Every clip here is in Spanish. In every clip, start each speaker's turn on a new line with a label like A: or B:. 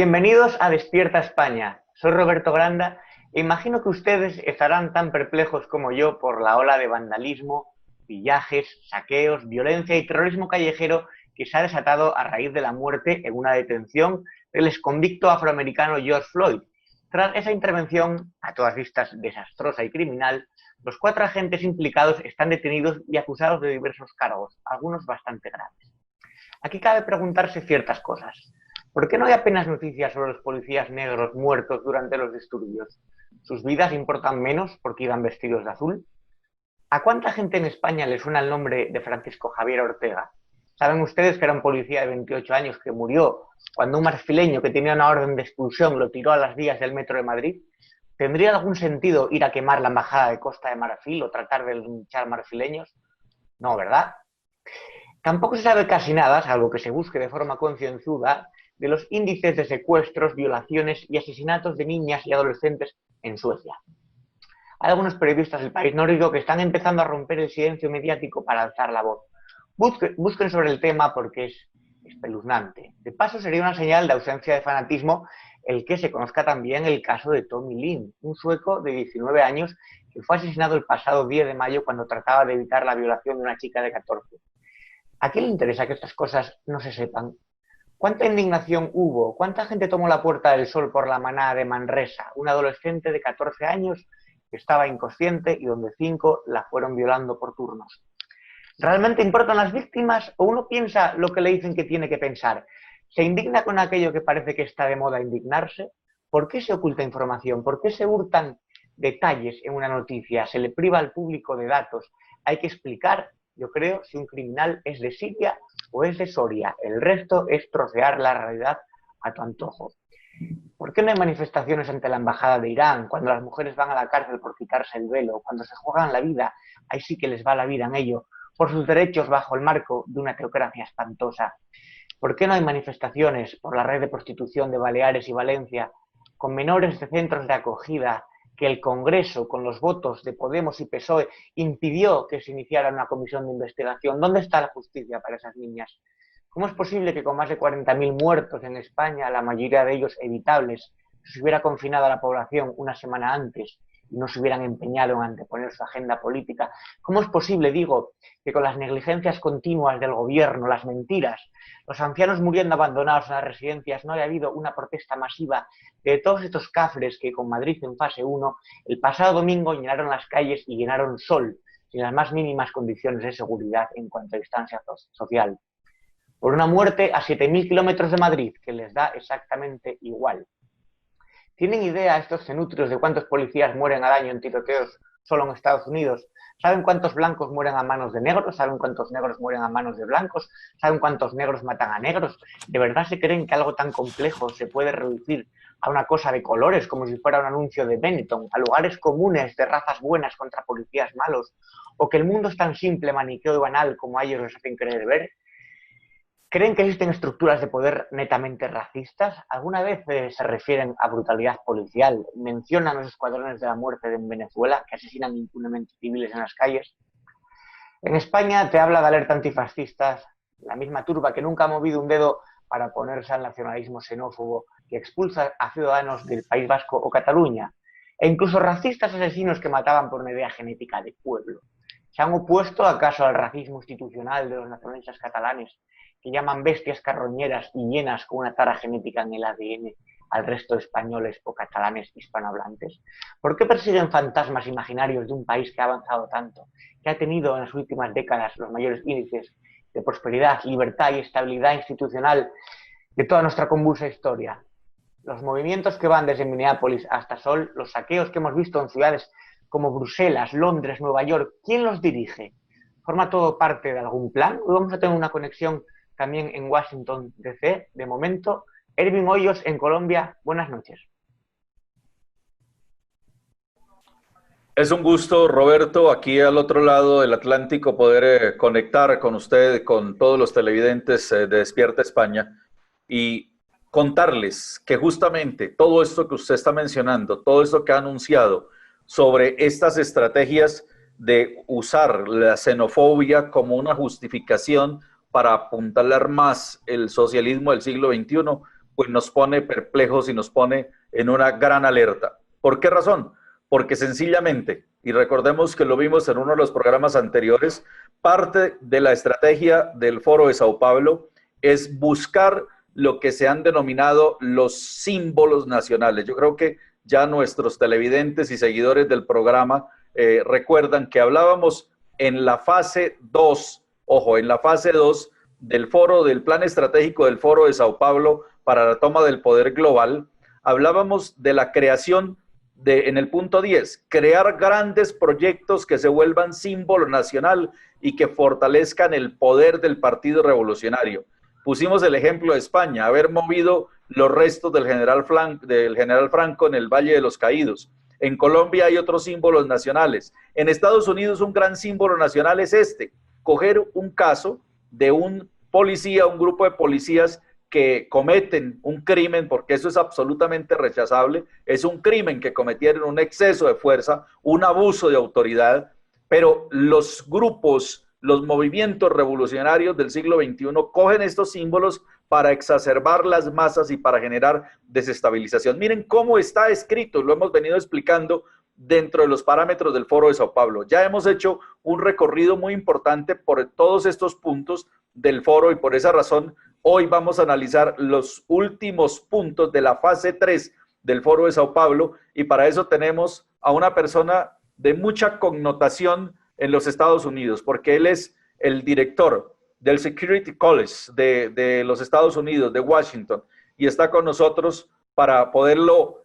A: Bienvenidos a Despierta España. Soy Roberto Granda e imagino que ustedes estarán tan perplejos como yo por la ola de vandalismo, pillajes, saqueos, violencia y terrorismo callejero que se ha desatado a raíz de la muerte en una detención del exconvicto afroamericano George Floyd. Tras esa intervención, a todas vistas desastrosa y criminal, los 4 agentes implicados están detenidos y acusados de diversos cargos, algunos bastante graves. Aquí cabe preguntarse ciertas cosas. ¿Por qué no hay apenas noticias sobre los policías negros muertos durante los disturbios? ¿Sus vidas importan menos porque iban vestidos de azul? ¿A cuánta gente en España le suena el nombre de Francisco Javier Ortega? ¿Saben ustedes que era un policía de 28 años que murió cuando un marfileño que tenía una orden de expulsión lo tiró a las vías del metro de Madrid? ¿Tendría algún sentido ir a quemar la embajada de Costa de Marfil o tratar de linchar marfileños? No, ¿verdad? Tampoco se sabe casi nada, salvo que se busque de forma concienzuda, de los índices de secuestros, violaciones y asesinatos de niñas y adolescentes en Suecia. Hay algunos periodistas del país nórdico que están empezando a romper el silencio mediático para alzar la voz. Busquen sobre el tema porque es espeluznante. De paso, sería una señal de ausencia de fanatismo el que se conozca también el caso de Tommy Lind, un sueco de 19 años que fue asesinado el pasado 10 de mayo cuando trataba de evitar la violación de una chica de 14. ¿A quién le interesa que estas cosas no se sepan? ¿Cuánta indignación hubo? ¿Cuánta gente tomó la Puerta del Sol por la manada de Manresa? Un adolescente de 14 años que estaba inconsciente y donde 5 la fueron violando por turnos. ¿Realmente importan las víctimas o uno piensa lo que le dicen que tiene que pensar? ¿Se indigna con aquello que parece que está de moda indignarse? ¿Por qué se oculta información? ¿Por qué se hurtan detalles en una noticia? ¿Se le priva al público de datos? Hay que explicar, yo creo, si un criminal es de Siria o es de Soria. El resto es trocear la realidad a tu antojo. ¿Por qué no hay manifestaciones ante la embajada de Irán cuando las mujeres van a la cárcel por quitarse el velo? Cuando se juegan la vida, ahí sí que les va la vida en ello, por sus derechos bajo el marco de una teocracia espantosa. ¿Por qué no hay manifestaciones por la red de prostitución de Baleares y Valencia con menores de centros de acogida que el Congreso, con los votos de Podemos y PSOE, impidió que se iniciara una comisión de investigación? ¿Dónde está la justicia para esas niñas? ¿Cómo es posible que con más de 40.000 muertos en España, la mayoría de ellos evitables, se hubiera confinado a la población una semana antes y no se hubieran empeñado en anteponer su agenda política? ¿Cómo es posible, digo, que con las negligencias continuas del gobierno, las mentiras, los ancianos muriendo abandonados en las residencias, no haya habido una protesta masiva de todos estos cafres que con Madrid en fase 1 el pasado domingo llenaron las calles y llenaron Sol, sin las más mínimas condiciones de seguridad en cuanto a distancia social? Por una muerte a 7.000 kilómetros de Madrid, que les da exactamente igual. ¿Tienen idea estos cenutrios de cuántos policías mueren al año en tiroteos solo en Estados Unidos? ¿Saben cuántos blancos mueren a manos de negros? ¿Saben cuántos negros mueren a manos de blancos? ¿Saben cuántos negros matan a negros? ¿De verdad se creen que algo tan complejo se puede reducir a una cosa de colores, como si fuera un anuncio de Benetton, a lugares comunes de razas buenas contra policías malos? ¿O que el mundo es tan simple, maniqueo y banal como a ellos les hacen creer ver? ¿Creen que existen estructuras de poder netamente racistas? ¿Alguna vez se refieren a brutalidad policial? ¿Mencionan los escuadrones de la muerte en Venezuela que asesinan impunemente civiles en las calles? En España te habla de alerta antifascistas, la misma turba que nunca ha movido un dedo para oponerse al nacionalismo xenófobo que expulsa a ciudadanos del País Vasco o Cataluña, e incluso racistas asesinos que mataban por una idea genética de pueblo. ¿Se han opuesto acaso al racismo institucional de los nacionalistas catalanes, que llaman bestias carroñeras y llenas con una tara genética en el ADN al resto de españoles o catalanes hispanohablantes? ¿Por qué persiguen fantasmas imaginarios de un país que ha avanzado tanto, que ha tenido en las últimas décadas los mayores índices de prosperidad, libertad y estabilidad institucional de toda nuestra convulsa historia? Los movimientos que van desde Minneapolis hasta Sol, los saqueos que hemos visto en ciudades como Bruselas, Londres, Nueva York, ¿quién los dirige? ¿Forma todo parte de algún plan? Hoy vamos a tener una conexión también en Washington DC, de momento. Ervin Hoyos en Colombia, buenas noches.
B: Es un gusto, Roberto, aquí al otro lado del Atlántico, poder conectar con usted, con todos los televidentes de Despierta España y contarles que justamente todo esto que usted está mencionando, todo esto que ha anunciado sobre estas estrategias de usar la xenofobia como una justificación para apuntalar más el socialismo del siglo XXI, pues nos pone perplejos y nos pone en una gran alerta. ¿Por qué razón? Porque sencillamente, y recordemos que lo vimos en uno de los programas anteriores, parte de la estrategia del Foro de Sao Paulo es buscar lo que se han denominado los símbolos nacionales. Yo creo que ya nuestros televidentes y seguidores del programa recuerdan que hablábamos en la fase 2, ojo, en la fase 2 del foro, del plan estratégico del Foro de Sao Paulo para la toma del poder global, hablábamos de la creación en el punto 10, crear grandes proyectos que se vuelvan símbolo nacional y que fortalezcan el poder del Partido Revolucionario. Pusimos el ejemplo de España, haber movido los restos del general Franco en el Valle de los Caídos. En Colombia hay otros símbolos nacionales. En Estados Unidos un gran símbolo nacional es coger un caso de un policía, un grupo de policías que cometen un crimen, porque eso es absolutamente rechazable, es un crimen que cometieron un exceso de fuerza, un abuso de autoridad, pero los grupos, los movimientos revolucionarios del siglo XXI cogen estos símbolos para exacerbar las masas y para generar desestabilización. Miren cómo está escrito, lo hemos venido explicando dentro de los parámetros del Foro de Sao Paulo. Ya hemos hecho un recorrido muy importante por todos estos puntos del foro y por esa razón hoy vamos a analizar los últimos puntos de la fase 3 del Foro de Sao Paulo y para eso tenemos a una persona de mucha connotación en los Estados Unidos, porque él es el director del Security College de los Estados Unidos, de Washington, y está con nosotros para poderlo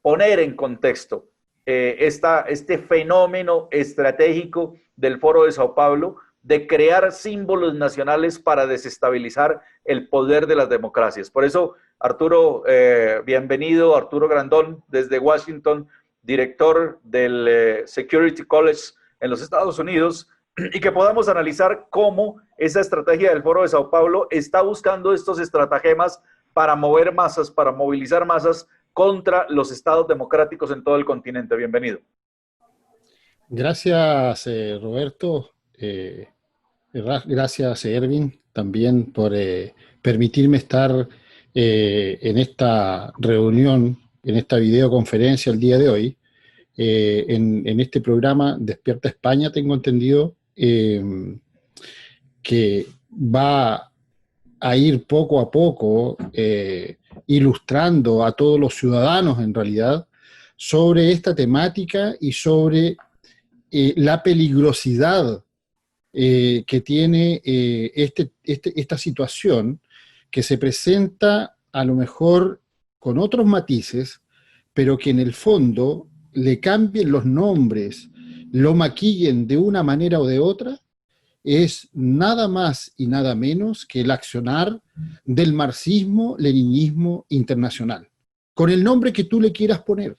B: poner en contexto este fenómeno estratégico del Foro de Sao Paulo de crear símbolos nacionales para desestabilizar el poder de las democracias. Por eso, Arturo, bienvenido, Arturo Grandón, desde Washington, director del Security College en los Estados Unidos, y que podamos analizar cómo esa estrategia del Foro de Sao Paulo está buscando estos estratagemas para mover masas, para movilizar masas contra los estados democráticos en todo el continente. Bienvenido.
C: Gracias, Roberto. Gracias, Erwin, también por permitirme estar en esta reunión, en esta videoconferencia el día de hoy. En este programa Despierta España, tengo entendido que va a ir poco a poco ilustrando a todos los ciudadanos, en realidad, sobre esta temática y sobre la peligrosidad que tiene esta situación, que se presenta a lo mejor con otros matices, pero que en el fondo le cambien los nombres, lo maquillen de una manera o de otra, es nada más y nada menos que el accionar del marxismo-leninismo internacional, con el nombre que tú le quieras poner.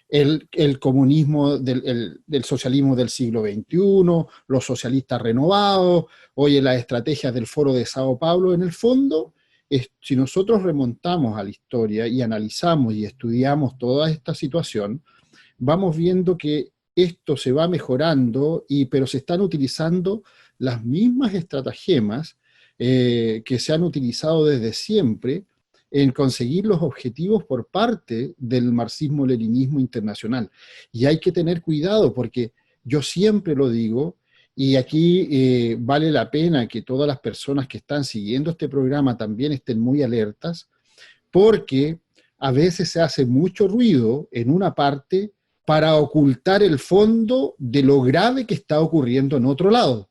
C: El comunismo del socialismo del siglo XXI, los socialistas renovados, oye, las estrategias del Foro de Sao Paulo, en el fondo, si nosotros remontamos a la historia y analizamos y estudiamos toda esta situación, vamos viendo que esto se va mejorando, pero se están utilizando las mismas estratagemas que se han utilizado desde siempre en conseguir los objetivos por parte del marxismo-leninismo internacional. Y hay que tener cuidado porque yo siempre lo digo, y aquí vale la pena que todas las personas que están siguiendo este programa también estén muy alertas, porque a veces se hace mucho ruido en una parte para ocultar el fondo de lo grave que está ocurriendo en otro lado.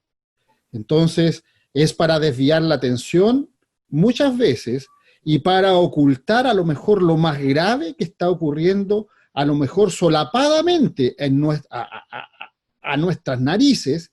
C: Entonces, es para desviar la atención muchas veces y para ocultar a lo mejor lo más grave que está ocurriendo, a lo mejor solapadamente a nuestras narices,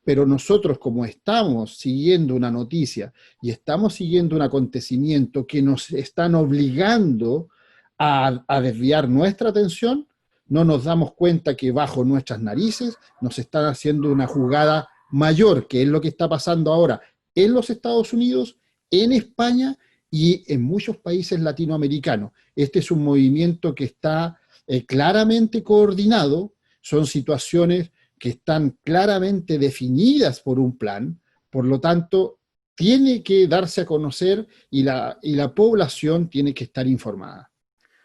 C: pero nosotros, como estamos siguiendo una noticia y estamos siguiendo un acontecimiento que nos están obligando a desviar nuestra atención, no nos damos cuenta que bajo nuestras narices nos están haciendo una jugada mayor, que es lo que está pasando ahora en los Estados Unidos, en España y en muchos países latinoamericanos. Este es un movimiento que está claramente coordinado, son situaciones que están claramente definidas por un plan, por lo tanto, tiene que darse a conocer y la población tiene que estar informada.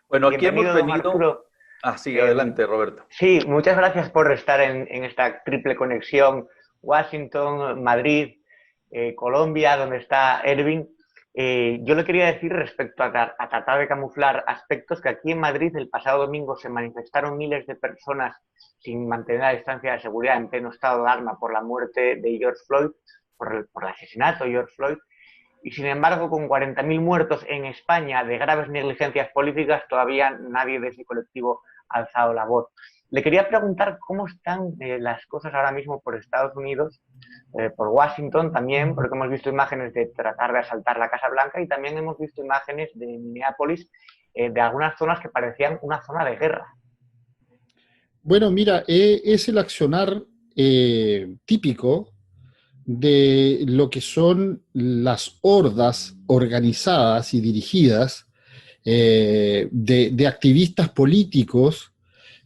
B: Bueno, aquí hemos
A: Bienvenido, don
B: venido...
A: Arturo.
B: Ah, sí, adelante, Roberto.
A: Sí, muchas gracias por estar en esta triple conexión, Washington, Madrid, Colombia, donde está Erwin. Yo le quería decir respecto a tratar de camuflar aspectos que aquí en Madrid el pasado domingo se manifestaron miles de personas sin mantener la distancia de seguridad en pleno estado de alarma por la muerte de George Floyd, por el asesinato de George Floyd. Y sin embargo, con 40.000 muertos en España de graves negligencias políticas, todavía nadie de ese colectivo ha alzado la voz. Le quería preguntar cómo están las cosas ahora mismo por Estados Unidos, por Washington también, porque hemos visto imágenes de tratar de asaltar la Casa Blanca y también hemos visto imágenes de Minneapolis, de algunas zonas que parecían una zona de guerra.
C: Bueno, mira, es el accionar típico de lo que son las hordas organizadas y dirigidas de activistas políticos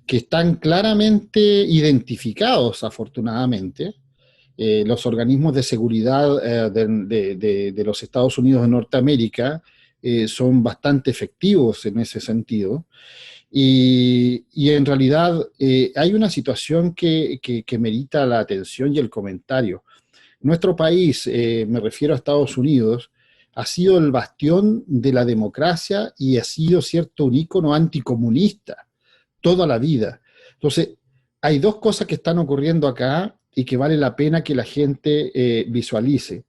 C: que están claramente identificados, afortunadamente. Los organismos de seguridad de los Estados Unidos de Norteamérica son bastante efectivos en ese sentido. Y en realidad hay una situación que merita la atención y el comentario. Nuestro país, me refiero a Estados Unidos, ha sido el bastión de la democracia y ha sido, cierto, un ícono anticomunista toda la vida. Entonces, hay dos cosas que están ocurriendo acá y que vale la pena que la gente visualice.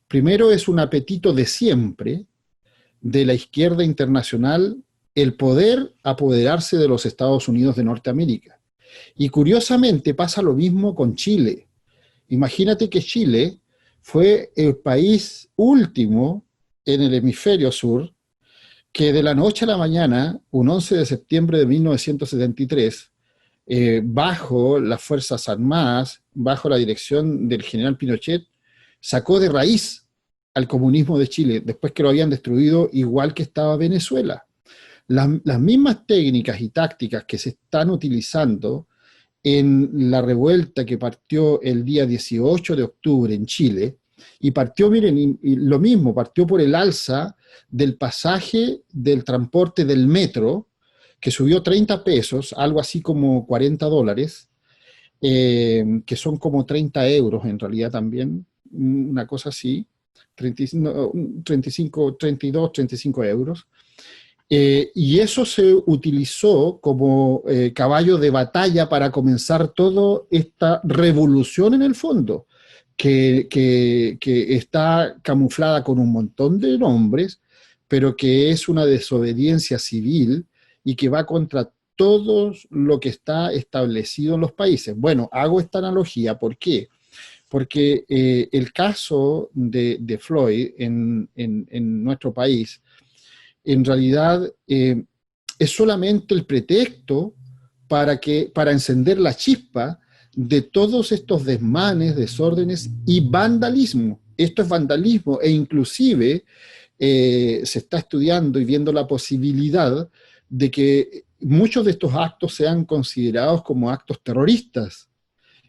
C: Primero, es un apetito de siempre de la izquierda internacional el poder apoderarse de los Estados Unidos de Norteamérica. Y curiosamente pasa lo mismo con Chile. Imagínate que Chile fue el país último en el hemisferio sur que de la noche a la mañana, un 11 de septiembre de 1973, bajo las Fuerzas Armadas, bajo la dirección del general Pinochet, sacó de raíz al comunismo de Chile, después que lo habían destruido igual que estaba Venezuela. Las mismas técnicas y tácticas que se están utilizando en la revuelta que partió el día 18 de octubre en Chile, y partió, miren, y lo mismo, partió por el alza del pasaje del transporte del metro, que subió 30 pesos, algo así como $40, que son como 30 euros en realidad también, una cosa así, 32, 35 euros. Y eso se utilizó como caballo de batalla para comenzar toda esta revolución en el fondo, que está camuflada con un montón de nombres, pero que es una desobediencia civil y que va contra todo lo que está establecido en los países. Bueno, hago esta analogía, ¿por qué? Porque el caso de Floyd en nuestro país, en realidad es solamente el pretexto para encender la chispa de todos estos desmanes, desórdenes y vandalismo. Esto es vandalismo e inclusive se está estudiando y viendo la posibilidad de que muchos de estos actos sean considerados como actos terroristas.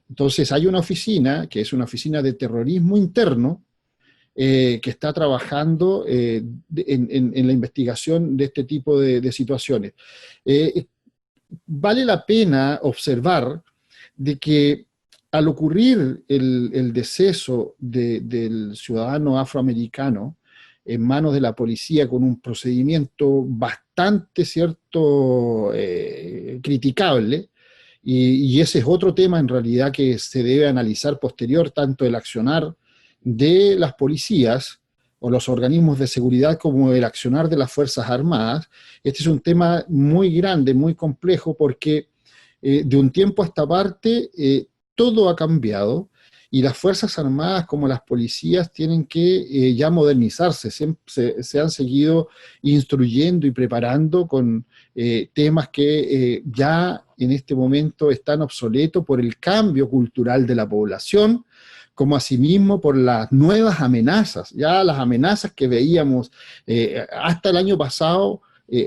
C: Entonces hay una oficina, que es una oficina de terrorismo interno, que está trabajando en la investigación de este tipo de situaciones. Vale la pena observar de que al ocurrir el deceso del ciudadano afroamericano en manos de la policía con un procedimiento bastante, cierto, criticable, y ese es otro tema en realidad que se debe analizar posterior, tanto el accionar de las policías o los organismos de seguridad como el accionar de las Fuerzas Armadas. Este es un tema muy grande, muy complejo, porque de un tiempo a esta parte todo ha cambiado y las Fuerzas Armadas como las policías tienen que ya modernizarse. Se han seguido instruyendo y preparando con temas que ya en este momento están obsoletos por el cambio cultural de la población, como asimismo por las nuevas amenazas. Ya las amenazas que veíamos hasta el año pasado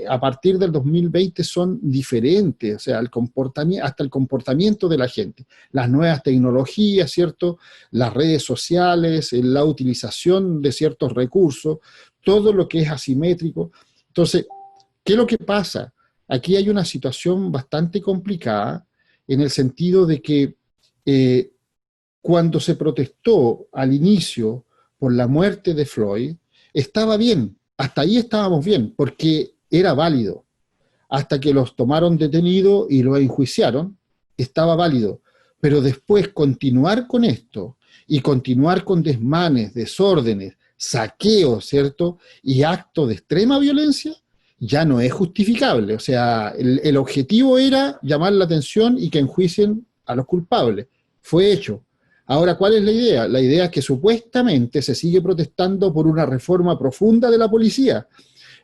C: a partir del 2020 son diferentes, o sea, hasta el comportamiento de la gente, las nuevas tecnologías, ¿cierto? Las redes sociales, la utilización de ciertos recursos, todo lo que es asimétrico. Entonces, ¿qué es lo que pasa? Aquí hay una situación bastante complicada en el sentido de que cuando se protestó al inicio por la muerte de Floyd, estaba bien, hasta ahí estábamos bien, porque era válido. Hasta que los tomaron detenidos y los enjuiciaron, estaba válido. Pero después continuar con esto y continuar con desmanes, desórdenes, saqueos, ¿cierto? Y actos de extrema violencia, ya no es justificable. O sea, el objetivo era llamar la atención y que enjuicien a los culpables. Fue hecho. Ahora, ¿cuál es la idea? La idea es que supuestamente se sigue protestando por una reforma profunda de la policía.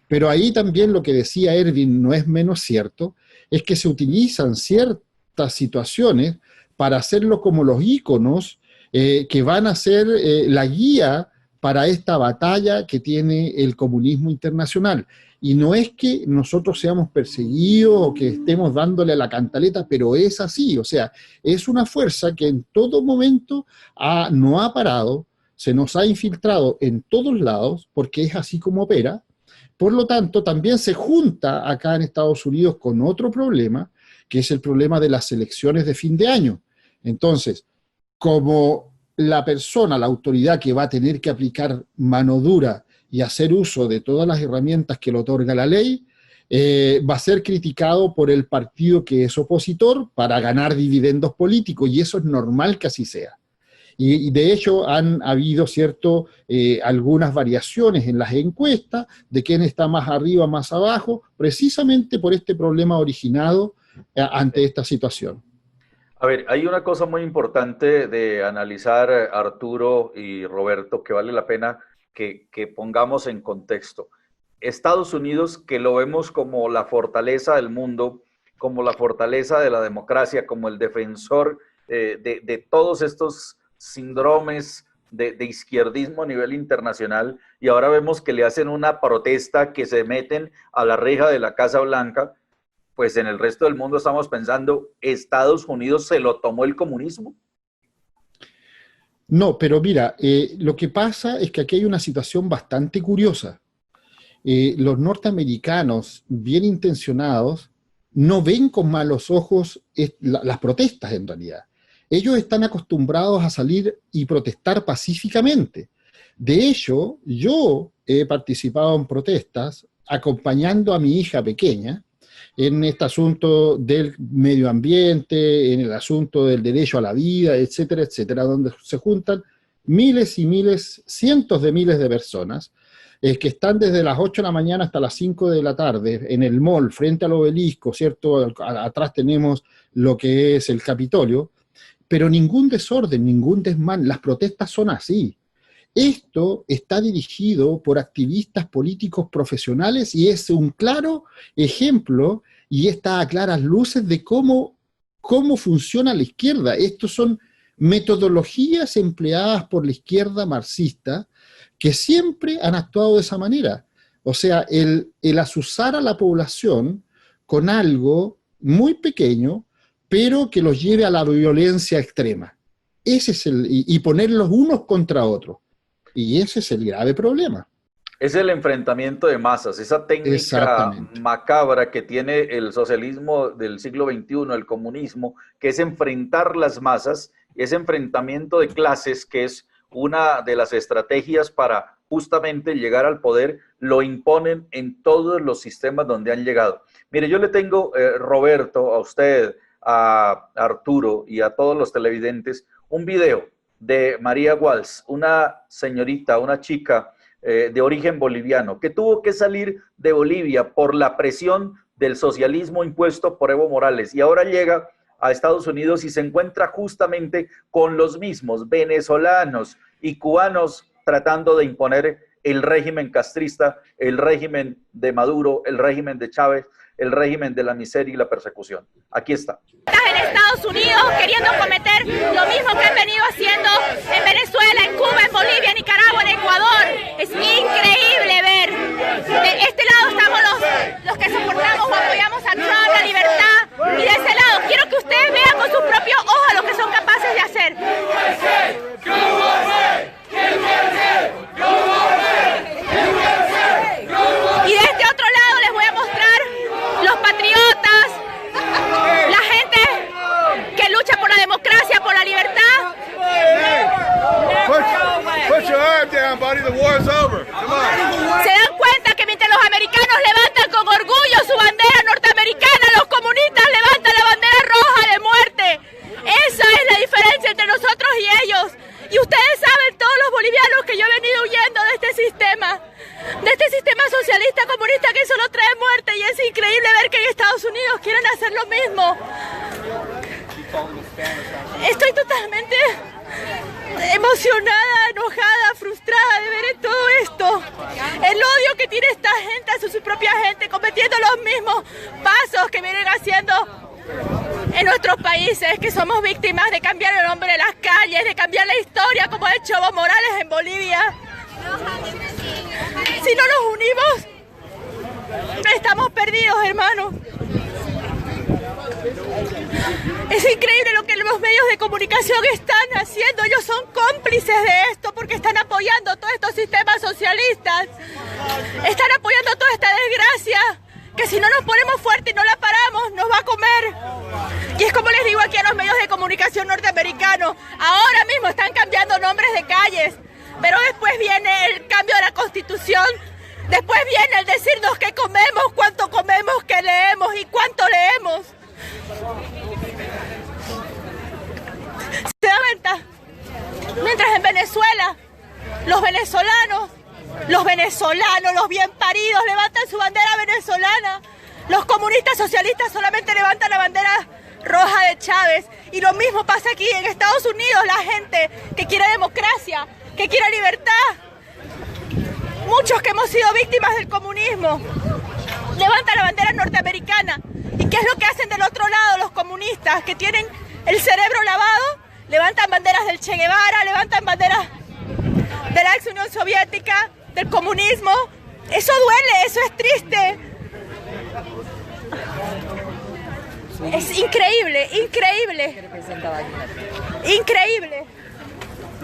C: Pero ahí también lo que decía Erwin no es menos cierto, es que se utilizan ciertas situaciones para hacerlo como los íconos que van a ser la guía para esta batalla que tiene el comunismo internacional. Y no es que nosotros seamos perseguidos o que estemos dándole a la cantaleta, pero es así, o sea, es una fuerza que en todo momento no ha parado, se nos ha infiltrado en todos lados, porque es así como opera. Por lo tanto, también se junta acá en Estados Unidos con otro problema, que es el problema de las elecciones de fin de año. Entonces, como la persona, la autoridad que va a tener que aplicar mano dura y hacer uso de todas las herramientas que le otorga la ley, va a ser criticado por el partido que es opositor para ganar dividendos políticos, y eso es normal que así sea. Y de hecho han habido algunas variaciones en las encuestas de quién está más arriba, más abajo, precisamente por este problema originado ante esta situación.
B: A ver, hay una cosa muy importante de analizar, Arturo y Roberto, que vale la pena que pongamos en contexto. Estados Unidos, que lo vemos como la fortaleza del mundo, como la fortaleza de la democracia, como el defensor de todos estos síndromes de izquierdismo a nivel internacional, y ahora vemos que le hacen una protesta, que se meten a la reja de la Casa Blanca. Pues en el resto del mundo estamos pensando, ¿Estados Unidos se lo tomó el comunismo?
C: No, pero mira, lo que pasa es que aquí hay una situación bastante curiosa. Los norteamericanos, bien intencionados, no ven con malos ojos las protestas en realidad. Ellos están acostumbrados a salir y protestar pacíficamente. De hecho, yo he participado en protestas acompañando a mi hija pequeña en este asunto del medio ambiente, en el asunto del derecho a la vida, etcétera, etcétera, donde se juntan miles y miles, cientos de miles de personas que están desde las 8 de la mañana hasta las 5 de la tarde en el mall, frente al obelisco, ¿cierto? Atrás tenemos lo que es el Capitolio, pero ningún desorden, ningún desmán, las protestas son así. Esto está dirigido por activistas políticos profesionales y es un claro ejemplo y está a claras luces de cómo funciona la izquierda. Estos son metodologías empleadas por la izquierda marxista que siempre han actuado de esa manera. O sea, el azuzar a la población con algo muy pequeño, pero que los lleve a la violencia extrema. Ese es y ponerlos unos contra otros. Y ese es el grave problema.
B: Es el enfrentamiento de masas, esa técnica macabra que tiene el socialismo del siglo XXI, el comunismo, que es enfrentar las masas, ese enfrentamiento de clases, que es una de las estrategias para justamente llegar al poder, lo imponen en todos los sistemas donde han llegado. Mire, yo le tengo, Roberto, a usted, a Arturo y a todos los televidentes, un video de María Walsh, una señorita, una chica de origen boliviano, que tuvo que salir de Bolivia por la presión del socialismo impuesto por Evo Morales, y ahora llega a Estados Unidos y se encuentra justamente con los mismos venezolanos y cubanos tratando de imponer el régimen castrista, el régimen de Maduro, el régimen de Chávez, el régimen de la miseria y la persecución. Aquí está.
D: En Estados Unidos queriendo cometer lo mismo que han venido haciendo en Venezuela, en Cuba, en Bolivia, en Nicaragua, en Ecuador. Es increíble ver. De este lado estamos los democracia, por la libertad.
E: Put your arm down, buddy. The war is over. Come on.
D: Se dan cuenta que mientras los americanos levantan con orgullo su bandera norteamericana, los comunistas levantan la bandera roja de muerte. Esa es la diferencia entre nosotros y ellos. Y ustedes saben, todos los bolivianos, que yo he venido huyendo de este sistema socialista comunista que solo trae muerte, y es increíble ver que en Estados Unidos quieren hacer lo mismo. Estoy totalmente emocionada, enojada, frustrada de ver todo esto. El odio que tiene esta gente hacia su propia gente, cometiendo los mismos pasos que vienen haciendo en nuestros países, que somos víctimas de cambiar el nombre de las calles, de cambiar la historia, como ha hecho Evo Morales en Bolivia. Si no nos unimos, estamos perdidos, hermanos. Es increíble lo que los medios de comunicación están haciendo. Ellos son cómplices de esto porque están apoyando todos estos sistemas socialistas. Están apoyando toda esta desgracia que si no nos ponemos fuertes y no la paramos, nos va a comer. Y es como les digo aquí a los medios de comunicación norteamericanos. Ahora mismo están cambiando nombres de calles, pero después viene el cambio de la Constitución. Después viene el decirnos qué comemos, qué leemos y cuánto leemos. ¿Se da cuenta? Mientras en Venezuela, los venezolanos, los bien paridos levantan su bandera venezolana, los comunistas socialistas solamente levantan la bandera roja de Chávez. Y lo mismo pasa aquí en Estados Unidos, la gente que quiere democracia, que quiere libertad. Muchos que hemos sido víctimas del comunismo levantan la bandera norteamericana. ¿Y qué es lo que hacen del otro lado los comunistas, que tienen el cerebro lavado? Levantan banderas del Che Guevara, levantan banderas de la ex Unión Soviética, del comunismo. Eso duele, eso es triste. Es increíble, increíble.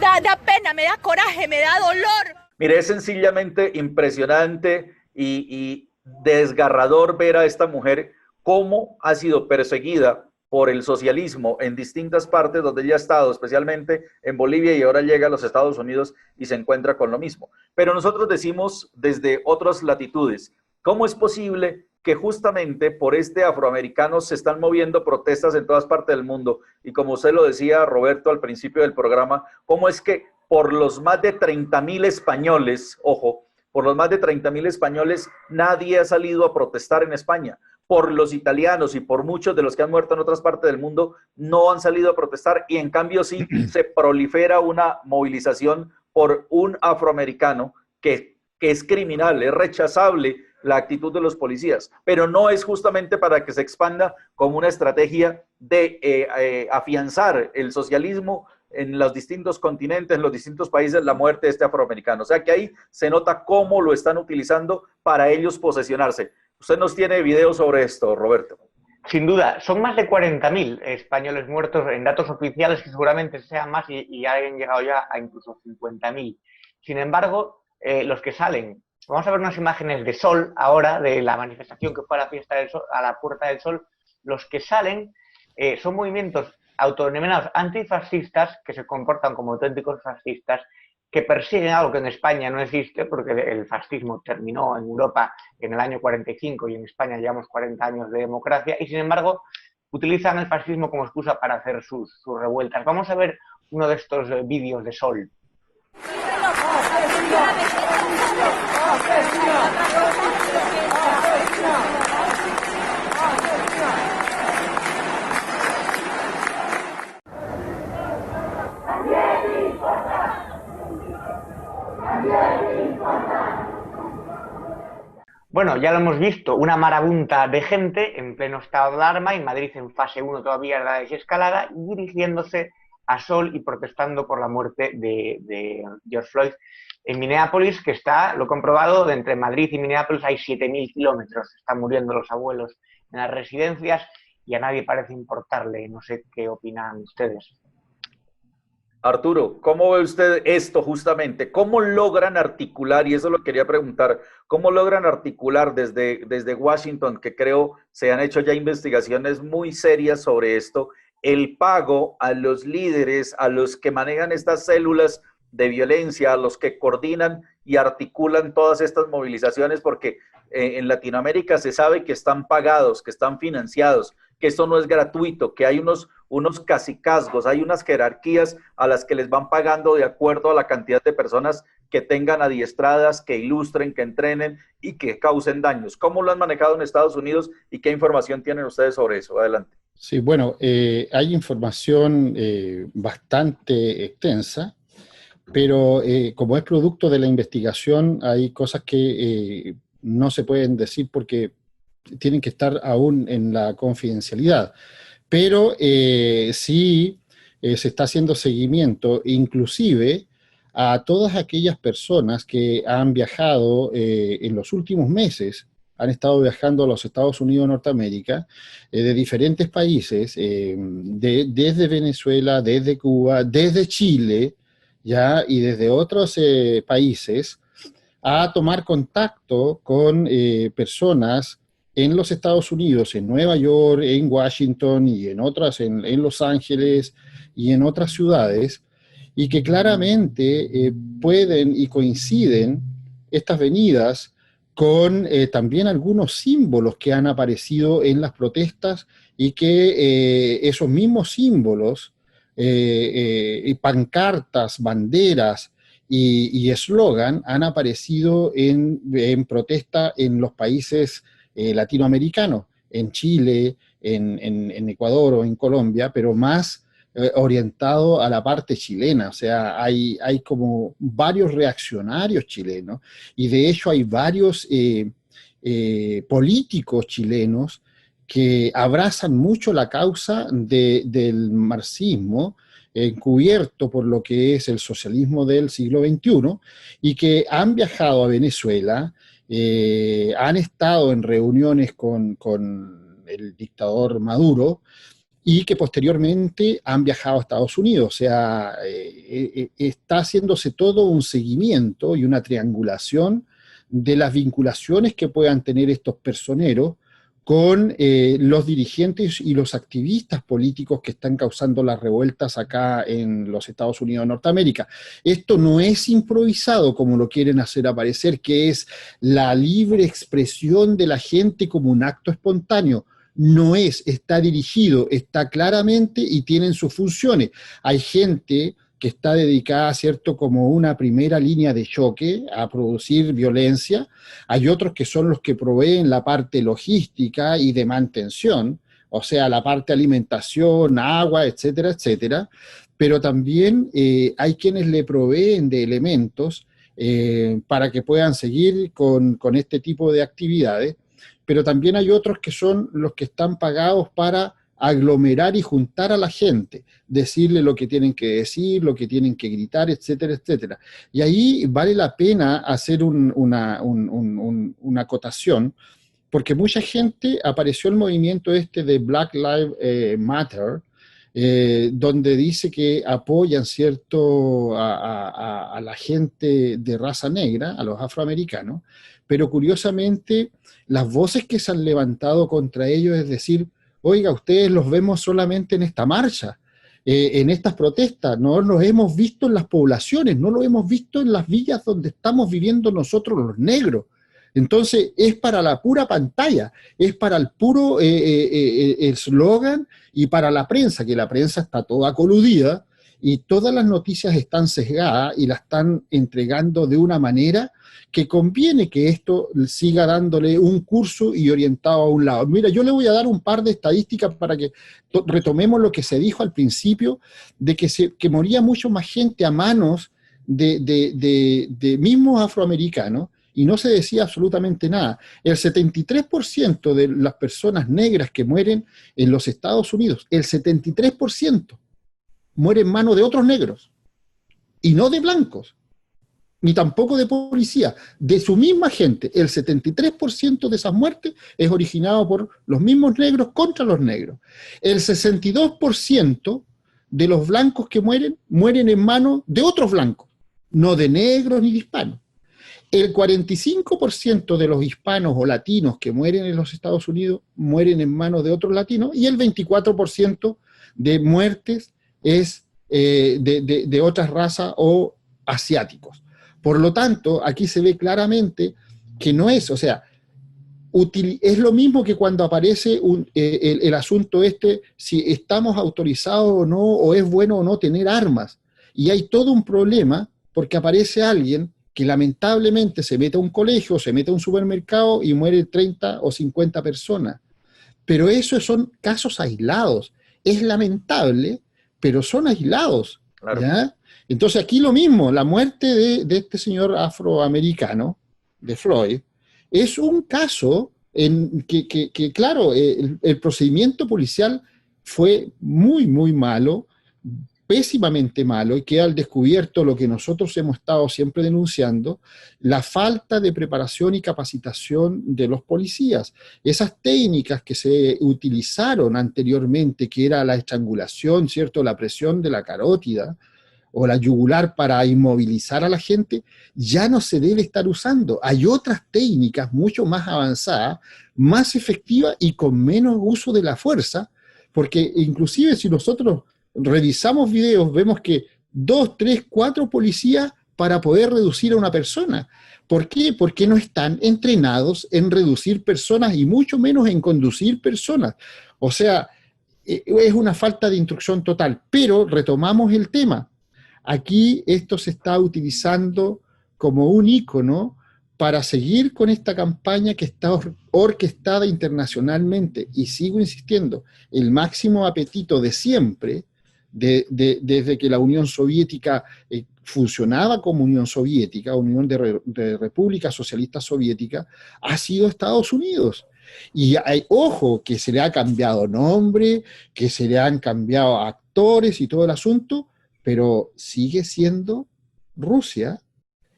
D: Da pena, me da coraje, me da dolor.
B: Mire, es sencillamente impresionante y desgarrador ver a esta mujer cómo ha sido perseguida por el socialismo en distintas partes donde ella ha estado, especialmente en Bolivia, y ahora llega a los Estados Unidos y se encuentra con lo mismo. Pero nosotros decimos desde otras latitudes, ¿cómo es posible que justamente por este afroamericano se están moviendo protestas en todas partes del mundo? Y como usted lo decía, Roberto, al principio del programa, ¿cómo es que por los más de 30,000 españoles, ojo, por los más de 30,000 españoles, nadie ha salido a protestar en España? Por los italianos y por muchos de los que han muerto en otras partes del mundo, no han salido a protestar, y en cambio sí se prolifera una movilización por un afroamericano que es criminal, es rechazable la actitud de los policías, pero no es justamente para que se expanda como una estrategia de afianzar el socialismo en los distintos continentes, en los distintos países, la muerte de este afroamericano. O sea que ahí se nota cómo lo están utilizando para ellos posesionarse. Usted nos tiene videos sobre esto, Roberto.
A: Sin duda, son más de 40.000 españoles muertos en datos oficiales, que seguramente sean más y han llegado ya a incluso 50.000. Sin embargo, los que salen, vamos a ver unas imágenes de Sol ahora, de la manifestación que fue a la fiesta del Sol, a la Puerta del Sol. Los que salen son movimientos autodenominados antifascistas que se comportan como auténticos fascistas, que persiguen algo que en España no existe, porque el fascismo terminó en Europa en el año 45 y en España llevamos 40 años de democracia, y sin embargo utilizan el fascismo como excusa para hacer sus revueltas. Vamos a ver uno de estos vídeos de Sol. Bueno, ya lo hemos visto, una marabunta de gente en pleno estado de alarma, en Madrid en fase 1 todavía la desescalada, dirigiéndose a Sol y protestando por la muerte de George Floyd en Minneapolis, que está, lo he comprobado, de entre Madrid y Minneapolis hay 7.000 kilómetros, están muriendo los abuelos en las residencias y a nadie parece importarle. No sé qué opinan ustedes.
B: Arturo, ¿cómo ve usted esto justamente? ¿Cómo logran articular, y eso lo quería preguntar, cómo logran articular desde Washington, que creo se han hecho ya investigaciones muy serias sobre esto, el pago a los líderes, a los que manejan estas células de violencia, a los que coordinan y articulan todas estas movilizaciones, porque en Latinoamérica se sabe que están pagados, que están financiados, que esto no es gratuito, que hay unos cacicazgos, hay unas jerarquías a las que les van pagando de acuerdo a la cantidad de personas que tengan adiestradas, que ilustren, que entrenen y que causen daños. ¿Cómo lo han manejado en Estados Unidos y qué información tienen ustedes sobre eso? Adelante.
C: Sí, bueno, hay información bastante extensa, pero como es producto de la investigación, hay cosas que no se pueden decir porque tienen que estar aún en la confidencialidad. Pero sí se está haciendo seguimiento, inclusive a todas aquellas personas que han viajado en los últimos meses, han estado viajando a los Estados Unidos de Norteamérica, de diferentes países, desde Venezuela, desde Cuba, desde Chile, ya, y desde otros países, a tomar contacto con personas en los Estados Unidos, en Nueva York, en Washington y en otras, en Los Ángeles y en otras ciudades, y que claramente pueden y coinciden estas venidas con también algunos símbolos que han aparecido en las protestas y que esos mismos símbolos, pancartas, banderas y eslogan han aparecido en protesta en los países latinoamericanos, en Chile, en Ecuador o en Colombia, pero más orientado a la parte chilena. O sea, hay como varios reaccionarios chilenos y de hecho hay varios políticos chilenos que abrazan mucho la causa del marxismo, encubierto por lo que es el socialismo del siglo XXI, y que han viajado a Venezuela, han estado en reuniones con el dictador Maduro, y que posteriormente han viajado a Estados Unidos. O sea, está haciéndose todo un seguimiento y una triangulación de las vinculaciones que puedan tener estos personeros con los dirigentes y los activistas políticos que están causando las revueltas acá en los Estados Unidos de Norteamérica. Esto no es improvisado como lo quieren hacer aparecer, que es la libre expresión de la gente como un acto espontáneo. No es, está dirigido, está claramente y tienen sus funciones. Hay gente que está dedicada, ¿cierto?, como una primera línea de choque a producir violencia. Hay otros que son los que proveen la parte logística y de mantención, o sea, la parte alimentación, agua, etcétera, etcétera. Pero también hay quienes le proveen de elementos para que puedan seguir con este tipo de actividades. Pero también hay otros que son los que están pagados para aglomerar y juntar a la gente, decirle lo que tienen que decir, lo que tienen que gritar, etcétera, etcétera. Y ahí vale la pena hacer una acotación, porque mucha gente apareció el movimiento este de Black Lives Matter, donde dice que apoyan, ¿cierto?, a la gente de raza negra, a los afroamericanos, pero curiosamente las voces que se han levantado contra ellos es decir, oiga, ustedes los vemos solamente en esta marcha, en estas protestas, no los hemos visto en las poblaciones, no lo hemos visto en las villas donde estamos viviendo nosotros los negros. Entonces es para la pura pantalla, es para el puro eslogan y para la prensa, que la prensa está toda coludida y todas las noticias están sesgadas y las están entregando de una manera que conviene que esto siga dándole un curso y orientado a un lado. Mira, yo le voy a dar un par de estadísticas para que retomemos lo que se dijo al principio, de que moría mucho más gente a manos de mismos afroamericanos, y no se decía absolutamente nada. El 73% de las personas negras que mueren en los Estados Unidos, el 73% muere en manos de otros negros, y no de blancos, ni tampoco de policía, de su misma gente. El 73% de esas muertes es originado por los mismos negros contra los negros. El 62% de los blancos que mueren en manos de otros blancos, no de negros ni de hispanos. El 45% de los hispanos o latinos que mueren en los Estados Unidos mueren en manos de otros latinos, y el 24% de muertes es de otras razas o asiáticos. Por lo tanto, aquí se ve claramente que no es, o sea, es lo mismo que cuando aparece el asunto si estamos autorizados o no, o es bueno o no tener armas. Y hay todo un problema porque aparece alguien que lamentablemente se mete a un colegio, se mete a un supermercado y muere 30 o 50 personas. Pero esos son casos aislados. Es lamentable, pero son aislados.
B: Claro.
C: ¿Ya? Entonces aquí lo mismo, la muerte de este señor afroamericano, de Floyd, es un caso en que claro, el procedimiento policial fue muy, muy malo, pésimamente malo, y queda al descubierto lo que nosotros hemos estado siempre denunciando, la falta de preparación y capacitación de los policías. Esas técnicas que se utilizaron anteriormente, que era la estrangulación, ¿cierto?, la presión de la carótida, o la yugular para inmovilizar a la gente, ya no se debe estar usando. Hay otras técnicas mucho más avanzadas, más efectivas y con menos uso de la fuerza, porque inclusive si nosotros revisamos videos, vemos que 2, 3, 4 policías para poder reducir a una persona. ¿Por qué? Porque no están entrenados en reducir personas y mucho menos en conducir personas. O sea, es una falta de instrucción total. Pero retomamos el tema. Aquí esto se está utilizando como un ícono para seguir con esta campaña que está orquestada internacionalmente. Y sigo insistiendo, el máximo apetito de siempre, desde que la Unión Soviética funcionaba como Unión Soviética, Unión de Repúblicas Socialistas Soviéticas, ha sido Estados Unidos. Y ojo, que se le ha cambiado nombre, que se le han cambiado actores y todo el asunto, pero sigue siendo Rusia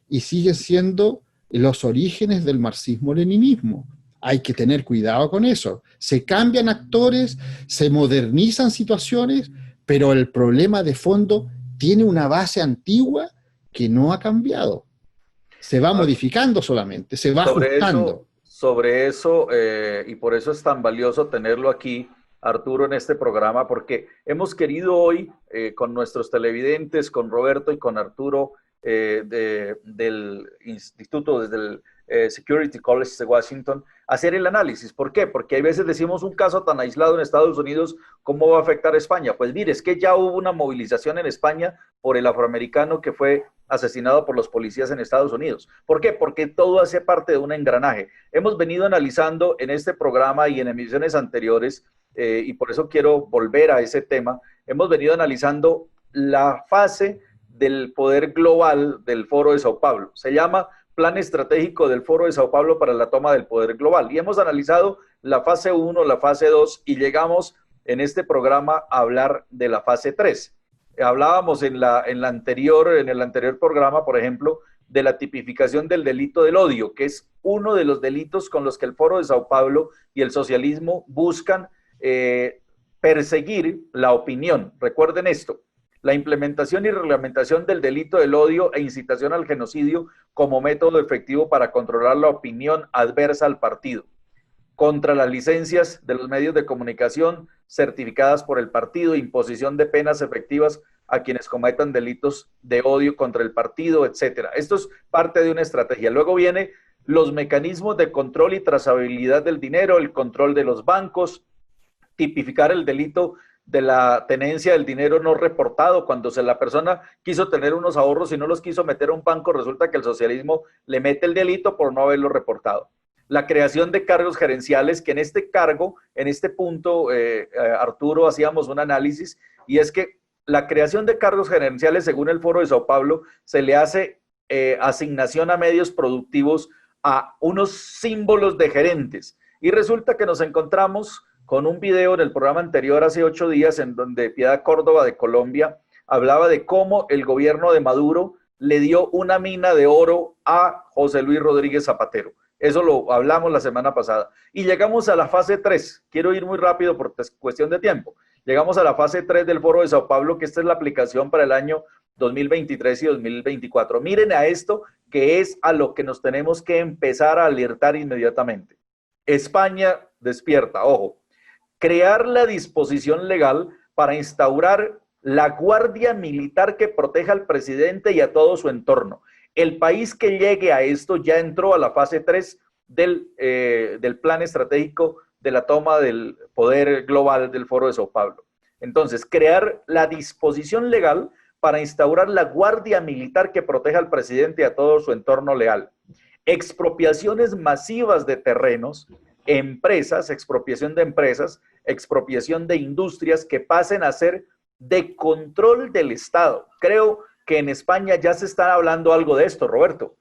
C: y sigue siendo los orígenes del marxismo-leninismo. Hay que tener cuidado con eso. Se cambian actores, se modernizan situaciones, pero el problema de fondo tiene una base antigua que no ha cambiado. Se va modificando solamente, se va ajustando.
B: Sobre eso, y por eso es tan valioso tenerlo aquí, Arturo, en este programa, porque hemos querido hoy, con nuestros televidentes, con Roberto y con Arturo, del instituto, desde el Security College de Washington, hacer el análisis. ¿Por qué? Porque hay veces decimos un caso tan aislado en Estados Unidos, ¿cómo va a afectar a España? Pues mire, es que ya hubo una movilización en España por el afroamericano que fue asesinado por los policías en Estados Unidos. ¿Por qué? Porque todo hace parte de un engranaje. Hemos venido analizando en este programa y en emisiones anteriores, y por eso quiero volver a ese tema, hemos venido analizando la fase del poder global del Foro de Sao Paulo. Se llama Plan Estratégico del Foro de Sao Paulo para la toma del poder global. Y hemos analizado la fase 1, la fase 2, y llegamos en este programa a hablar de la fase 3. Hablábamos en el anterior programa, por ejemplo, de la tipificación del delito del odio, que es uno de los delitos con los que el Foro de Sao Paulo y el socialismo buscan perseguir la opinión. Recuerden esto: la implementación y reglamentación del delito del odio e incitación al genocidio como método efectivo para controlar la opinión adversa al partido, contra las licencias de los medios de comunicación certificadas por el partido, imposición de penas efectivas a quienes cometan delitos de odio contra el partido, etcétera. Esto es parte de una estrategia. Luego viene los mecanismos de control y trazabilidad del dinero, el control de los bancos, tipificar el delito de la tenencia del dinero no reportado. Cuando la persona quiso tener unos ahorros y no los quiso meter a un banco, resulta que el socialismo le mete el delito por no haberlo reportado. La creación de cargos gerenciales, que en este punto, Arturo, hacíamos un análisis, y es que la creación de cargos gerenciales, según el Foro de Sao Paulo, se le hace asignación a medios productivos a unos símbolos de gerentes. Y resulta que nos encontramos con un video en el programa anterior hace 8 días en donde Piedad Córdoba de Colombia hablaba de cómo el gobierno de Maduro le dio una mina de oro a José Luis Rodríguez Zapatero. Eso lo hablamos la semana pasada. Y llegamos a la fase 3. Quiero ir muy rápido por cuestión de tiempo. Llegamos a la fase 3 del Foro de Sao Paulo, que esta es la aplicación para el año 2023 y 2024. Miren a esto, que es a lo que nos tenemos que empezar a alertar inmediatamente. España despierta, ojo. Crear la disposición legal para instaurar la guardia militar que proteja al presidente y a todo su entorno. El país que llegue a esto ya entró a la fase 3 del plan estratégico de la toma del poder global del Foro de Sao Paulo. Entonces, crear la disposición legal para instaurar la guardia militar que proteja al presidente y a todo su entorno leal. Expropiaciones masivas de terrenos, empresas, expropiación de empresas, expropiación de industrias que pasen a ser de control del Estado. Creo que en España ya se está hablando algo de esto, Roberto.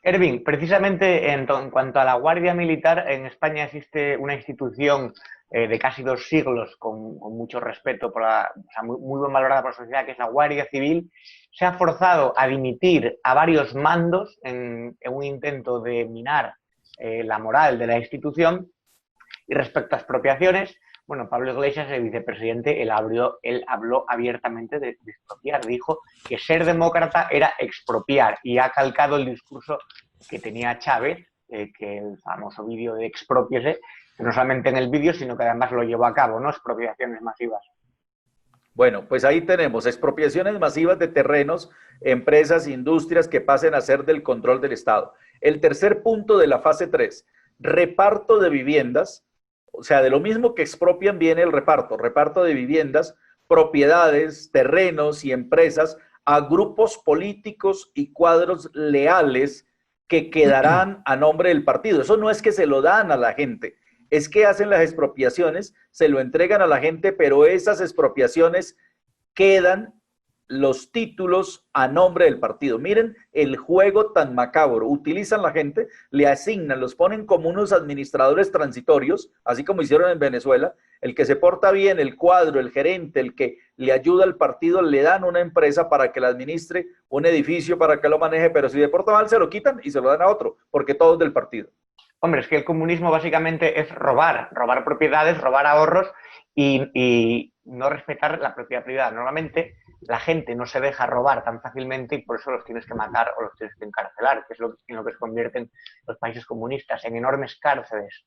A: Ervin, precisamente en cuanto a la Guardia Militar, en España existe una institución de casi 2 siglos con mucho respeto, muy bien valorada por la sociedad, que es la Guardia Civil. Se ha forzado a dimitir a varios mandos en un intento de minar la moral de la institución. Y respecto a expropiaciones, bueno, Pablo Iglesias, el vicepresidente, él habló abiertamente de expropiar. Dijo que ser demócrata era expropiar y ha calcado el discurso que tenía Chávez, que el famoso vídeo de Expropiese, que no solamente en el vídeo, sino que además lo llevó a cabo, ¿no? Expropiaciones masivas.
B: Bueno, pues ahí tenemos expropiaciones masivas de terrenos, empresas, industrias que pasen a ser del control del Estado. El tercer punto de la fase 3, reparto de viviendas. O sea, de lo mismo que expropian viene el reparto de viviendas, propiedades, terrenos y empresas a grupos políticos y cuadros leales que quedarán a nombre del partido. Eso no es que se lo dan a la gente, es que hacen las expropiaciones, se lo entregan a la gente, pero esas expropiaciones quedan los títulos a nombre del partido. Miren el juego tan macabro. Utilizan la gente, le asignan, los ponen como unos administradores transitorios, así como hicieron en Venezuela. El que se porta bien, el cuadro, el gerente, el que le ayuda al partido, le dan una empresa para que la administre, un edificio para que lo maneje, pero si se porta mal se lo quitan y se lo dan a otro, porque todo es del partido.
A: Hombre, es que el comunismo básicamente es robar propiedades, robar ahorros y no respetar la propiedad privada. Normalmente la gente no se deja robar tan fácilmente y por eso los tienes que matar o los tienes que encarcelar, que es en lo que se convierten los países comunistas, en enormes cárceles.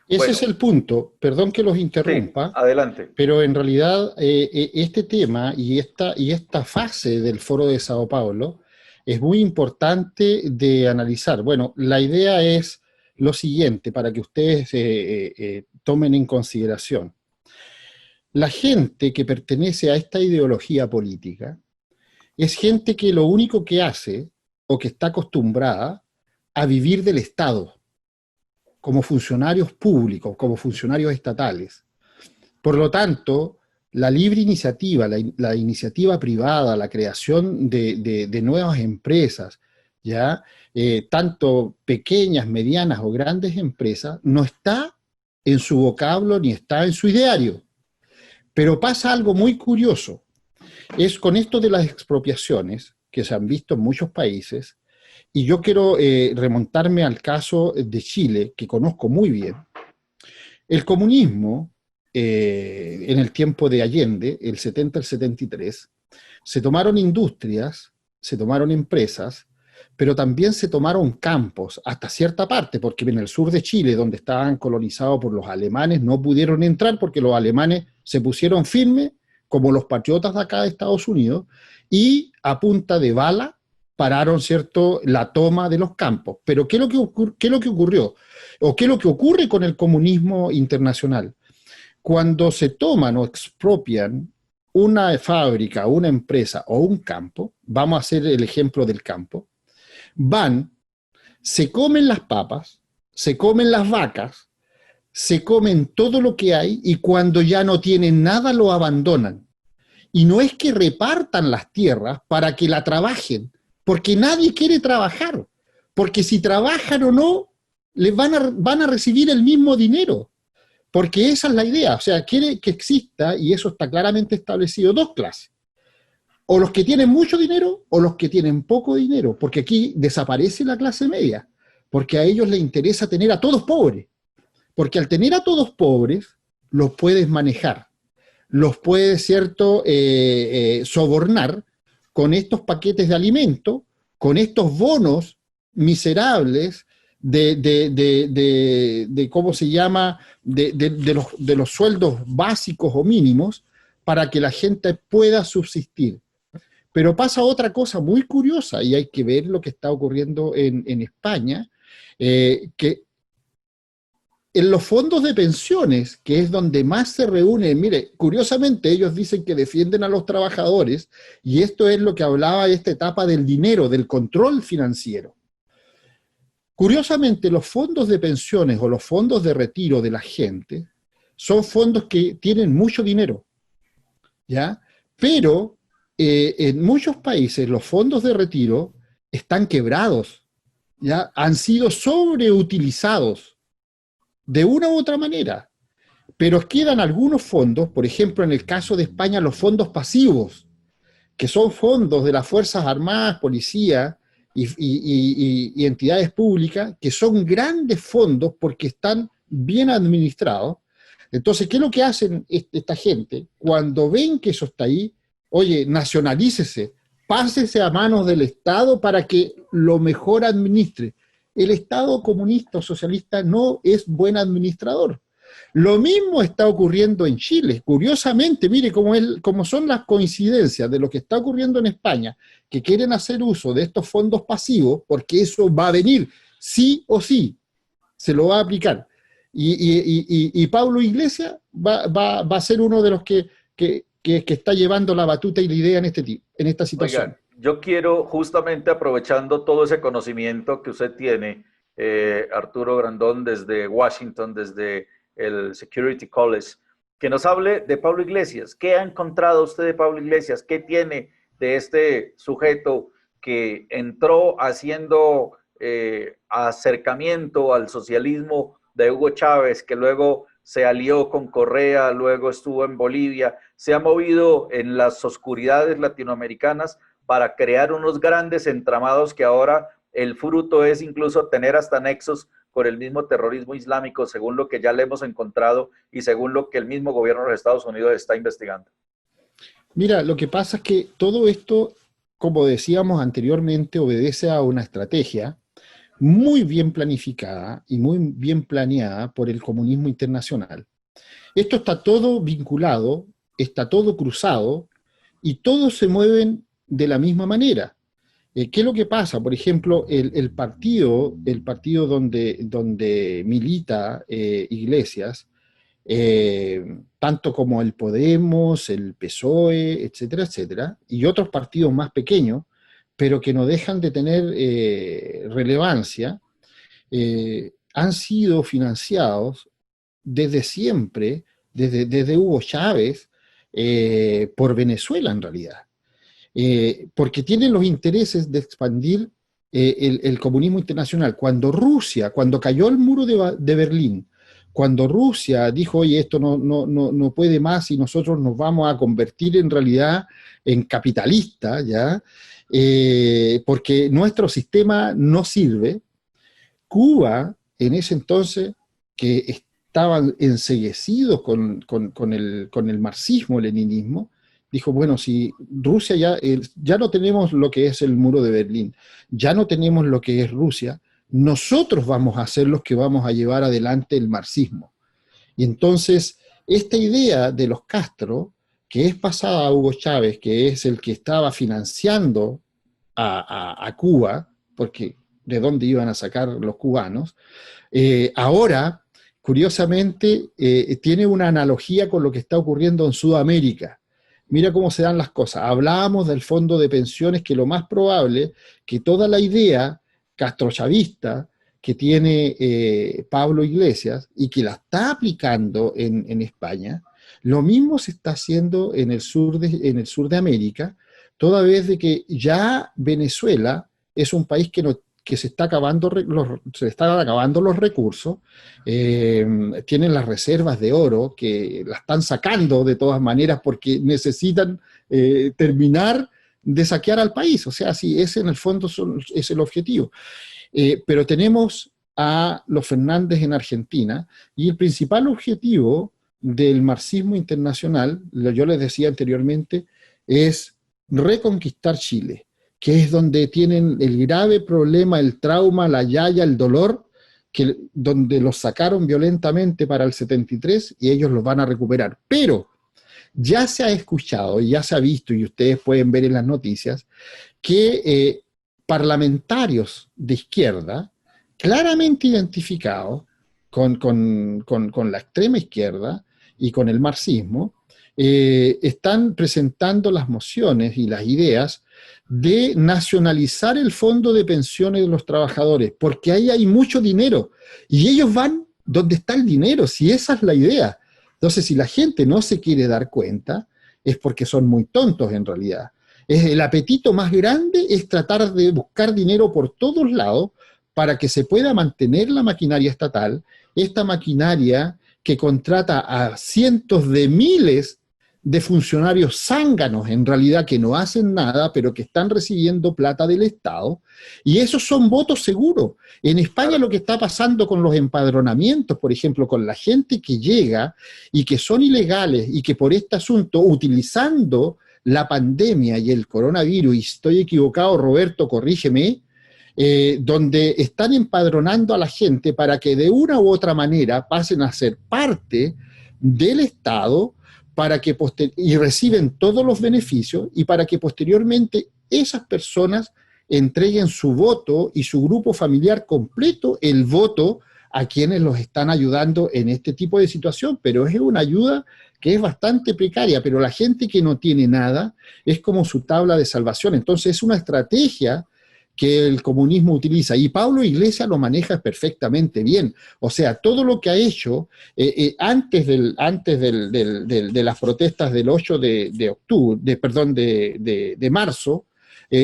C: Ese es el punto, perdón que los interrumpa,
B: sí, adelante.
C: Pero en realidad este tema y esta fase del Foro de Sao Paulo es muy importante de analizar. Bueno, la idea es lo siguiente, para que ustedes tomen en consideración. La gente que pertenece a esta ideología política es gente que lo único que hace o que está acostumbrada a vivir del Estado, como funcionarios públicos, como funcionarios estatales. Por lo tanto, la libre iniciativa, la iniciativa privada, la creación de nuevas empresas, ¿ya? Tanto pequeñas, medianas o grandes empresas, no está en su vocablo ni está en su ideario. Pero pasa algo muy curioso, es con esto de las expropiaciones que se han visto en muchos países, y yo quiero remontarme al caso de Chile, que conozco muy bien. El comunismo, en el tiempo de Allende, el 70 al 73, se tomaron industrias, se tomaron empresas, pero también se tomaron campos, hasta cierta parte, porque en el sur de Chile, donde estaban colonizados por los alemanes, no pudieron entrar porque los alemanes se pusieron firmes, como los patriotas de acá de Estados Unidos, y a punta de bala pararon, ¿cierto?, la toma de los campos. Pero ¿qué es lo que ocurrió? ¿O qué es lo que ocurre con el comunismo internacional? Cuando se toman o expropian una fábrica, una empresa o un campo, vamos a hacer el ejemplo del campo, van, se comen las papas, se comen las vacas, se comen todo lo que hay y cuando ya no tienen nada lo abandonan. Y no es que repartan las tierras para que la trabajen, porque nadie quiere trabajar, porque si trabajan o no, les van a recibir el mismo dinero, porque esa es la idea. O sea, quiere que exista, y eso está claramente establecido, 2 clases. O los que tienen mucho dinero o los que tienen poco dinero, porque aquí desaparece la clase media, porque a ellos les interesa tener a todos pobres, porque al tener a todos pobres, los puedes manejar, los puedes, ¿cierto?, sobornar con estos paquetes de alimento, con estos bonos miserables ¿cómo se llama?, de los sueldos básicos o mínimos, para que la gente pueda subsistir. Pero pasa otra cosa muy curiosa, y hay que ver lo que está ocurriendo en España, que en los fondos de pensiones, que es donde más se reúnen, mire, curiosamente ellos dicen que defienden a los trabajadores, y esto es lo que hablaba de esta etapa del dinero, del control financiero. Curiosamente, los fondos de pensiones o los fondos de retiro de la gente son fondos que tienen mucho dinero, ¿ya? Pero en muchos países los fondos de retiro están quebrados, ¿ya? Han sido sobreutilizados de una u otra manera, pero quedan algunos fondos, por ejemplo, en el caso de España, los fondos pasivos, que son fondos de las Fuerzas Armadas, Policía y entidades públicas, que son grandes fondos porque están bien administrados. Entonces, ¿qué es lo que hacen esta gente? Cuando ven que eso está ahí, oye, nacionalícese, pásese a manos del Estado para que lo mejor administre. El Estado comunista o socialista no es buen administrador. Lo mismo está ocurriendo en Chile. Curiosamente, mire cómo son las coincidencias de lo que está ocurriendo en España, que quieren hacer uso de estos fondos pasivos, porque eso va a venir, sí o sí, se lo va a aplicar. Y Pablo Iglesias va a ser uno de los que está llevando la batuta y la idea en esta situación.
B: Oigan, yo quiero, justamente aprovechando todo ese conocimiento que usted tiene, Arturo Grandón, desde Washington, desde el Security College, que nos hable de Pablo Iglesias. ¿Qué ha encontrado usted de Pablo Iglesias? ¿Qué tiene de este sujeto que entró haciendo acercamiento al socialismo de Hugo Chávez, que luego se alió con Correa, luego estuvo en Bolivia, se ha movido en las oscuridades latinoamericanas para crear unos grandes entramados que ahora el fruto es incluso tener hasta nexos con el mismo terrorismo islámico, según lo que ya le hemos encontrado y según lo que el mismo gobierno de los Estados Unidos está investigando?
C: Mira, lo que pasa es que todo esto, como decíamos anteriormente, obedece a una estrategia muy bien planificada y muy bien planeada por el comunismo internacional. Esto está todo vinculado, está todo cruzado, y todos se mueven de la misma manera. ¿Qué es lo que pasa? Por ejemplo, el partido donde milita Iglesias, tanto como el Podemos, el PSOE, etcétera, etcétera, y otros partidos más pequeños, pero que no dejan de tener relevancia, han sido financiados desde siempre, desde Hugo Chávez, por Venezuela en realidad. Porque tienen los intereses de expandir el comunismo internacional. Cuando cayó el muro de Berlín, cuando Rusia dijo, oye, esto no puede más y nosotros nos vamos a convertir en realidad en capitalistas, ¿ya? Porque nuestro sistema no sirve, Cuba en ese entonces, que estaban enceguecidos con el marxismo-leninismo, dijo, bueno, si Rusia ya no tenemos lo que es el muro de Berlín, ya no tenemos lo que es Rusia, nosotros vamos a ser los que vamos a llevar adelante el marxismo. Y entonces, esta idea de los Castro, que es pasada a Hugo Chávez, que es el que estaba financiando a Cuba, porque de dónde iban a sacar los cubanos, ahora, curiosamente, tiene una analogía con lo que está ocurriendo en Sudamérica. Mira cómo se dan las cosas. Hablábamos del fondo de pensiones, que lo más probable que toda la idea castrochavista que tiene Pablo Iglesias y que la está aplicando en España, lo mismo se está haciendo en el sur de América, toda vez de que ya Venezuela es un país que se está acabando los recursos, tienen las reservas de oro que la están sacando de todas maneras porque necesitan terminar de saquear al país. O sea, sí, ese en el fondo es el objetivo. Pero tenemos a los Fernández en Argentina, y el principal objetivo del marxismo internacional, yo les decía anteriormente, es reconquistar Chile, que es donde tienen el grave problema, el trauma, la yaya, el dolor, donde los sacaron violentamente para el 73 y ellos los van a recuperar. Pero ya se ha escuchado y ya se ha visto, y ustedes pueden ver en las noticias, que parlamentarios de izquierda, claramente identificados con la extrema izquierda y con el marxismo, están presentando las mociones y las ideas de nacionalizar el fondo de pensiones de los trabajadores, porque ahí hay mucho dinero, y ellos van donde está el dinero, si esa es la idea. Entonces, si la gente no se quiere dar cuenta, es porque son muy tontos en realidad. El apetito más grande es tratar de buscar dinero por todos lados para que se pueda mantener la maquinaria estatal, esta maquinaria que contrata a cientos de miles de funcionarios zánganos, en realidad, que no hacen nada, pero que están recibiendo plata del Estado, y esos son votos seguros. En España lo que está pasando con los empadronamientos, por ejemplo, con la gente que llega y que son ilegales y que por este asunto, utilizando la pandemia y el coronavirus, y estoy equivocado, Roberto, corrígeme, donde están empadronando a la gente para que de una u otra manera pasen a ser parte del Estado, para que y reciben todos los beneficios, y para que posteriormente esas personas entreguen su voto y su grupo familiar completo el voto a quienes los están ayudando en este tipo de situación. Pero es una ayuda que es bastante precaria, pero la gente que no tiene nada es como su tabla de salvación. Entonces es una estrategia que el comunismo utiliza, y Pablo Iglesias lo maneja perfectamente bien. O sea, todo lo que ha hecho antes de las protestas del 8 de marzo,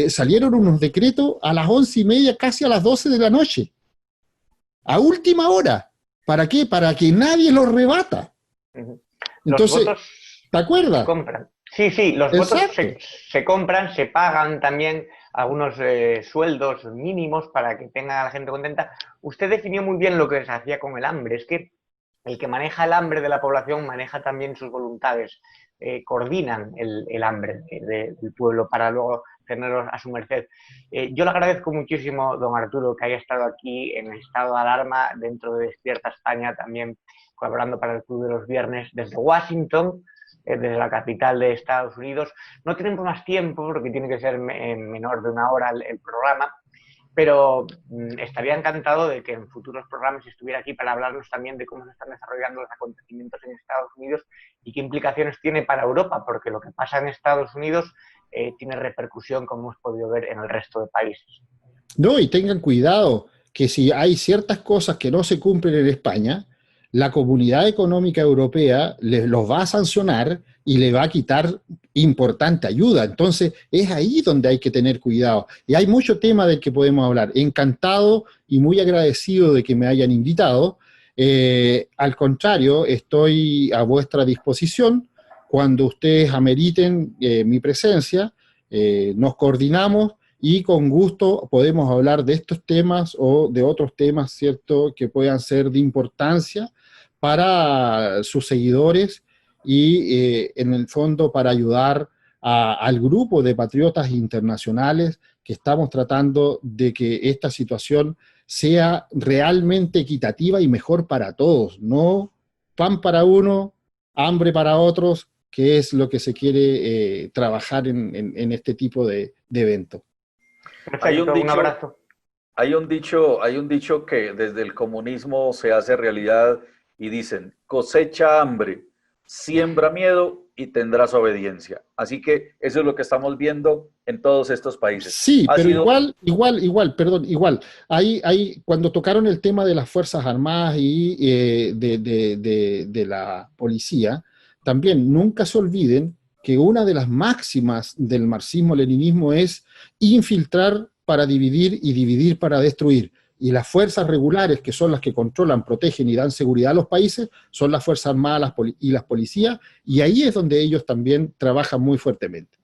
C: salieron unos decretos a las 11:30, casi a las 12 de la noche, a última hora. ¿Para qué? Para que nadie los rebata. Entonces, ¿te acuerdas?
A: Se compran. Sí, los votos se compran, se pagan también algunos sueldos mínimos para que tenga a la gente contenta. Usted definió muy bien lo que se hacía con el hambre. Es que el que maneja el hambre de la población maneja también sus voluntades, coordinan el hambre del pueblo para luego tenerlos a su merced. Yo le agradezco muchísimo, don Arturo, que haya estado aquí en estado de alarma dentro de Despierta España, también colaborando para el Club de los Viernes desde Washington, desde la capital de Estados Unidos. No tenemos más tiempo porque tiene que ser en menor de una hora el programa, pero estaría encantado de que en futuros programas estuviera aquí para hablarnos también de cómo se están desarrollando los acontecimientos en Estados Unidos y qué implicaciones tiene para Europa, porque lo que pasa en Estados Unidos tiene repercusión, como hemos podido ver, en el resto de países.
C: No, y tengan cuidado que si hay ciertas cosas que no se cumplen en España, la Comunidad Económica Europea los va a sancionar y le va a quitar importante ayuda. Entonces, es ahí donde hay que tener cuidado. Y hay mucho tema del que podemos hablar. Encantado y muy agradecido de que me hayan invitado. Al contrario, estoy a vuestra disposición cuando ustedes ameriten mi presencia. Nos coordinamos y con gusto podemos hablar de estos temas o de otros temas, ¿cierto?, que puedan ser de importancia para sus seguidores y en el fondo para ayudar al grupo de patriotas internacionales que estamos tratando de que esta situación sea realmente equitativa y mejor para todos, no pan para uno, hambre para otros, que es lo que se quiere trabajar en este tipo de eventos.
A: Perfecto, un abrazo.
B: Hay un dicho que desde el comunismo se hace realidad y dicen: cosecha hambre, siembra miedo y tendrás obediencia. Así que eso es lo que estamos viendo en todos estos países.
C: Sí, pero igual. Ahí, cuando tocaron el tema de las Fuerzas Armadas y de la policía, también nunca se olviden que una de las máximas del marxismo-leninismo es infiltrar para dividir y dividir para destruir. Y las fuerzas regulares, que son las que controlan, protegen y dan seguridad a los países, son las Fuerzas Armadas y las policías, y ahí es donde ellos también trabajan muy fuertemente.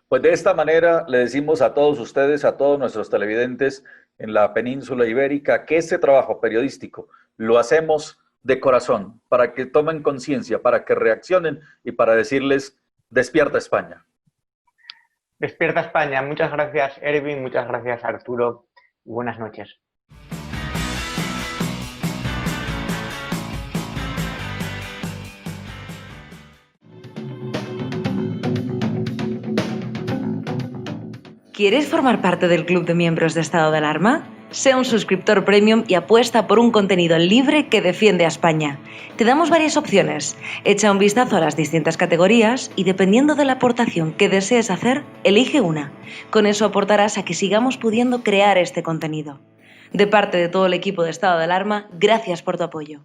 B: Pues de esta manera le decimos a todos ustedes, a todos nuestros televidentes en la península ibérica, que este trabajo periodístico lo hacemos de corazón, para que tomen conciencia, para que reaccionen y para decirles: despierta España.
A: Despierta España. Muchas gracias, Erwin, muchas gracias, Arturo, y buenas noches.
F: ¿Quieres formar parte del club de miembros de Estado de Alarma? Sea un suscriptor premium y apuesta por un contenido libre que defiende a España. Te damos varias opciones. Echa un vistazo a las distintas categorías y dependiendo de la aportación que desees hacer, elige una. Con eso aportarás a que sigamos pudiendo crear este contenido. De parte de todo el equipo de Estado de Alarma, gracias por tu apoyo.